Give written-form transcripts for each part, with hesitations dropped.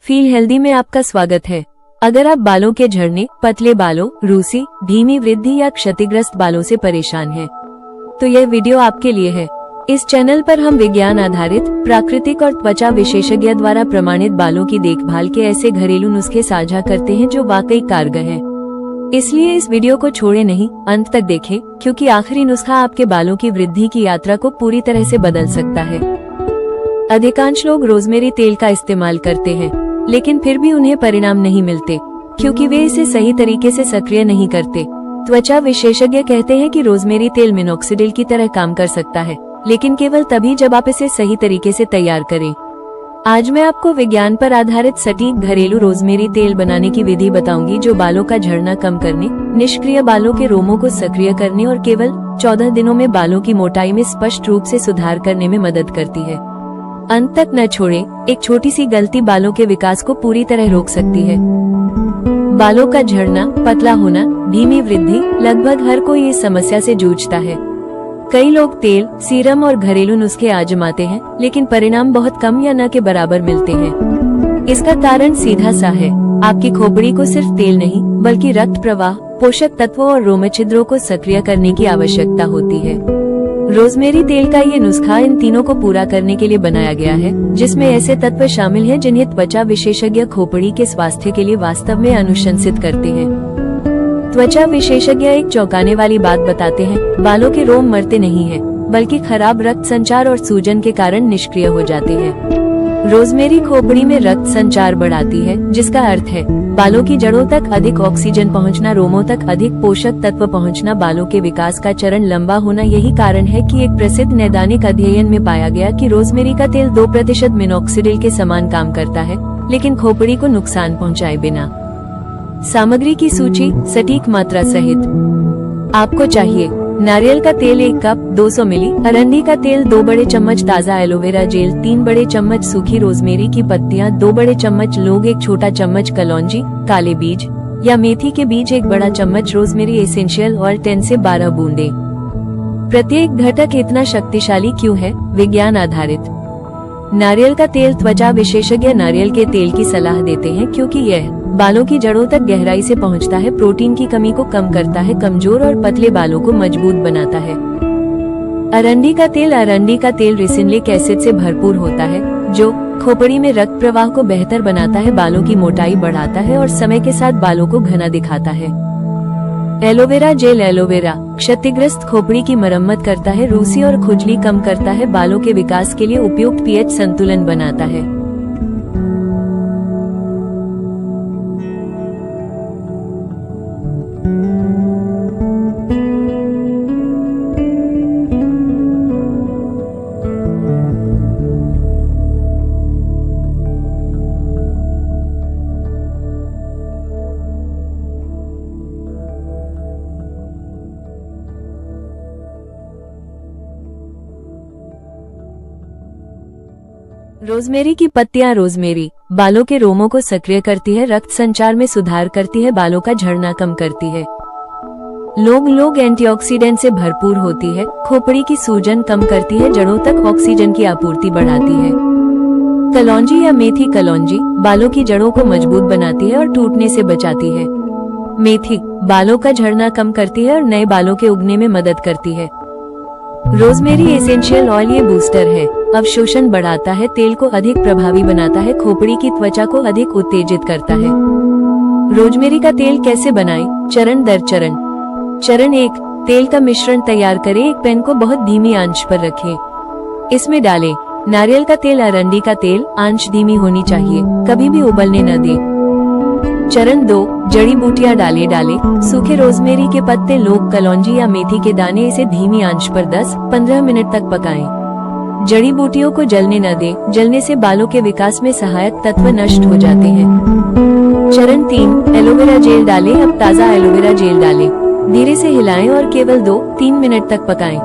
Feel healthy में आपका स्वागत है। अगर आप बालों के झड़ने, पतले बालों, रूसी, धीमी वृद्धि या क्षतिग्रस्त बालों से परेशान हैं, तो यह वीडियो आपके लिए है। इस चैनल पर हम विज्ञान आधारित, प्राकृतिक और त्वचा विशेषज्ञ द्वारा प्रमाणित बालों की देखभाल के ऐसे घरेलू नुस्खे साझा करते हैं जो वाकई कारगर हैं। इसलिए इस वीडियो को छोड़े नहीं, अंत तक देखें, क्योंकि आखिरी नुस्खा आपके बालों की वृद्धि की यात्रा को पूरी तरह से बदल सकता है। अधिकांश लोग रोजमेरी तेल का इस्तेमाल करते हैं, लेकिन फिर भी उन्हें परिणाम नहीं मिलते, क्योंकि वे इसे सही तरीके से सक्रिय नहीं करते। त्वचा विशेषज्ञ कहते हैं कि रोजमेरी तेल मिनोक्सिडिल की तरह काम कर सकता है, लेकिन केवल तभी जब आप इसे सही तरीके से तैयार करें। आज मैं आपको विज्ञान पर आधारित सटीक घरेलू रोजमेरी तेल बनाने की विधि बताऊंगी, जो बालों का झड़ना कम करने, निष्क्रिय बालों के रोमों को सक्रिय करने और केवल 14 दिनों में बालों की मोटाई में स्पष्ट रूप से सुधार करने में मदद करती है। अंत तक न छोड़ें, एक छोटी सी गलती बालों के विकास को पूरी तरह रोक सकती है। बालों का झड़ना, पतला होना, धीमी वृद्धि, लगभग हर कोई इस समस्या से जूझता है। कई लोग तेल, सीरम और घरेलू नुस्खे आजमाते हैं, लेकिन परिणाम बहुत कम या न के बराबर मिलते हैं। इसका कारण सीधा सा है, आपकी खोपड़ी को सिर्फ तेल नहीं, बल्कि रक्त प्रवाह, पोषक तत्वों और रोम छिद्रों को सक्रिय करने की आवश्यकता होती है। रोजमेरी तेल का ये नुस्खा इन तीनों को पूरा करने के लिए बनाया गया है, जिसमें ऐसे तत्व शामिल हैं जिन्हें त्वचा विशेषज्ञ खोपड़ी के स्वास्थ्य के लिए वास्तव में अनुशंसित करते हैं। त्वचा विशेषज्ञ एक चौंकाने वाली बात बताते हैं, बालों के रोम मरते नहीं हैं, बल्कि खराब रक्त संचार और सूजन के कारण निष्क्रिय हो जाते हैं। रोजमेरी खोपड़ी में रक्त संचार बढ़ाती है, जिसका अर्थ है बालों की जड़ों तक अधिक ऑक्सीजन पहुंचना, रोमों तक अधिक पोषक तत्व पहुंचना, बालों के विकास का चरण लंबा होना। यही कारण है कि एक प्रसिद्ध नैदानिक अध्ययन में पाया गया कि रोजमेरी का तेल 2% मिनोक्सिडिल के समान काम करता है, लेकिन खोपड़ी को नुकसान पहुंचाए बिना। सामग्री की सूची सटीक मात्रा सहित आपको चाहिए: नारियल का तेल 1 कप 200 मिली, अरंडी का तेल 2 बड़े चम्मच, ताज़ा एलोवेरा जेल 3 बड़े चम्मच, सूखी रोजमेरी की पत्तियां 2 बड़े चम्मच, लौंग 1 छोटा चम्मच, कलौंजी, काले बीज या मेथी के बीज 1 बड़ा चम्मच, रोजमेरी एसेंशियल ऑयल 10 से 12 बूंदे। प्रत्येक घटक इतना शक्तिशाली क्यों है? विज्ञान आधारित। नारियल का तेल त्वचा विशेषज्ञ नारियल के तेल की सलाह देते हैं, क्योंकि यह बालों की जड़ों तक गहराई से पहुंचता है, प्रोटीन की कमी को कम करता है, कमजोर और पतले बालों को मजबूत बनाता है। अरंडी का तेल रिसिनलिक एसिड से भरपूर होता है, जो खोपड़ी में रक्त प्रवाह को बेहतर बनाता है, बालों की मोटाई बढ़ाता है और समय के साथ बालों को घना दिखाता है। एलोवेरा क्षतिग्रस्त खोपड़ी की मरम्मत करता है, रूसी और खुजली कम करता है, बालों के विकास के लिए उपयुक्त पीएच संतुलन बनाता है। रोजमेरी की पत्तियां रोजमेरी बालों के रोमों को सक्रिय करती है, रक्त संचार में सुधार करती है, बालों का झड़ना कम करती है। लौंग एंटीऑक्सीडेंट से भरपूर होती है, खोपड़ी की सूजन कम करती है, जड़ों तक ऑक्सीजन की आपूर्ति बढ़ाती है। कलौंजी या मेथी बालों की जड़ों को मजबूत बनाती है और टूटने से बचाती है। मेथी बालों का झड़ना कम करती है और नए बालों के उगने में मदद करती है। रोजमेरी एसेंशियल ऑयल ये बूस्टर है, अवशोषण बढ़ाता है, तेल को अधिक प्रभावी बनाता है, खोपड़ी की त्वचा को अधिक उत्तेजित करता है। रोजमेरी का तेल कैसे बनाएं? चरण दर चरण। चरण 1, तेल का मिश्रण तैयार करें। एक पैन को बहुत धीमी आंच पर रखें, इसमें डालें नारियल का तेल, अरंडी का तेल, आंच धीमी होनी चाहिए, कभी भी उबलने न दें। चरण 2, जड़ी बूटियां डालें। सूखे रोजमेरी के पत्ते, लौंग, कलौंजी या मेथी के दाने, इसे धीमी आंच पर 10-15 मिनट तक पकाएं। जड़ी बूटियों को जलने न दें, जलने से बालों के विकास में सहायक तत्व नष्ट हो जाते हैं। चरण 3, एलोवेरा जेल डालें। अब ताज़ा एलोवेरा जेल डालें, धीरे से हिलाएं और केवल 2-3 मिनट तक पकाएं।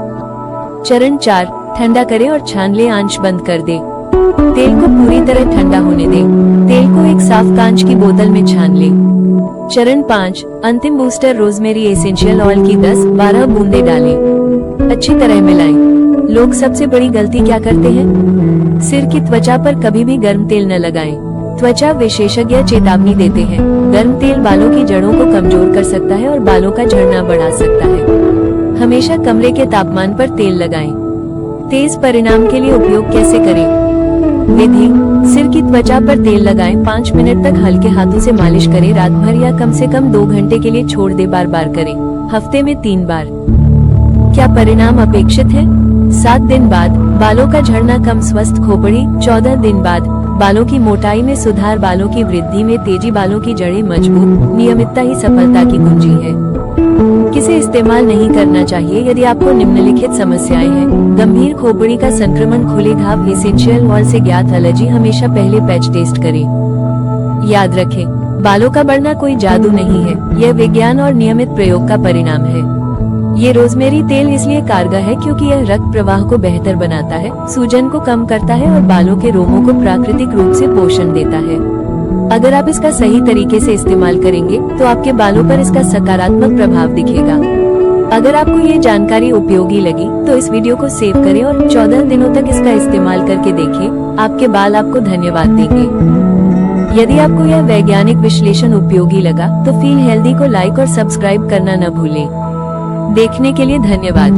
चरण 4, ठंडा करें और छान लें, आंच बंद कर दें। तेल को पूरी तरह ठंडा होने दें, तेल को एक साफ कांच की बोतल में छान लें। चरण 5, अंतिम बूस्टर रोजमेरी एसेंशियल ऑयल की 10-12 बूंदे डालें, अच्छी तरह मिलाएं। लोग सबसे बड़ी गलती क्या करते हैं? सिर की त्वचा पर कभी भी गर्म तेल न लगाएं। त्वचा विशेषज्ञ चेतावनी देते हैं, गर्म तेल बालों की जड़ों को कमजोर कर सकता है और बालों का झड़ना बढ़ा सकता है। हमेशा कमरे के तापमान पर तेल लगाएं। तेज परिणाम के लिए उपयोग कैसे करें? विधि: सिर की त्वचा पर तेल लगाएं, 5 मिनट तक हल्के हाथों से मालिश करें, रात भर या कम से कम 2 घंटे के लिए छोड़ दे, बार बार करें, हफ्ते में 3 बार। क्या परिणाम अपेक्षित है? 7 दिन बाद बालों का झड़ना कम, स्वस्थ खोपड़ी। 14 दिन बाद बालों की मोटाई में सुधार, बालों की वृद्धि में तेजी, बालों की जड़ें मजबूत। नियमितता ही सफलता की कुंजी है। किसे इस्तेमाल नहीं करना चाहिए? यदि आपको निम्नलिखित समस्याएं हैं: गंभीर खोपड़ी का संक्रमण, खुले घाव, एसेंशियल ऑयल से ज्ञात एलर्जी, हमेशा पहले पैच टेस्ट करें। याद रखें, बालों का बढ़ना कोई जादू नहीं है, यह विज्ञान और नियमित प्रयोग का परिणाम है। ये रोजमेरी तेल इसलिए कारगर है क्योंकि यह रक्त प्रवाह को बेहतर बनाता है, सूजन को कम करता है और बालों के रोमों को प्राकृतिक रूप से पोषण देता है। अगर आप इसका सही तरीके से इस्तेमाल करेंगे तो आपके बालों पर इसका सकारात्मक प्रभाव दिखेगा। अगर आपको ये जानकारी उपयोगी लगी तो इस वीडियो को सेव करें और 14 दिनों तक इसका इस्तेमाल करके देखें। आपके बाल आपको धन्यवाद देंगे। यदि आपको यह वैज्ञानिक विश्लेषण उपयोगी लगा तो फील हेल्दी को लाइक और सब्सक्राइब करना न भूलें। देखने के लिए धन्यवाद।